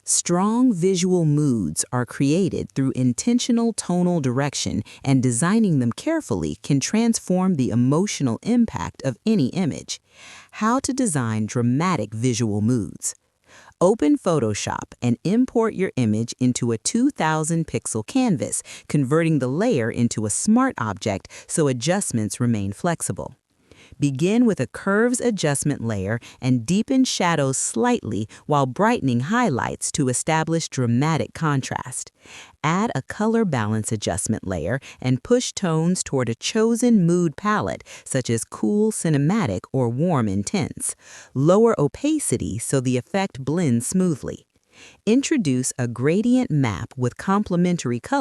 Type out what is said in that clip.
Strong visual moods are created through intentional tonal direction, and designing them carefully can transform the emotional impact of any image. How to design dramatic visual moods. Open Photoshop and import your image into a 2000 pixel canvas, converting the layer into a smart object so adjustments remain flexible. Begin with a curves adjustment layer and deepen shadows slightly while brightening highlights to establish dramatic contrast. Add a color balance adjustment layer and push tones toward a chosen mood palette, such as cool cinematic or warm intense. Lower opacity so the effect blends smoothly. Introduce a gradient map with complementary colors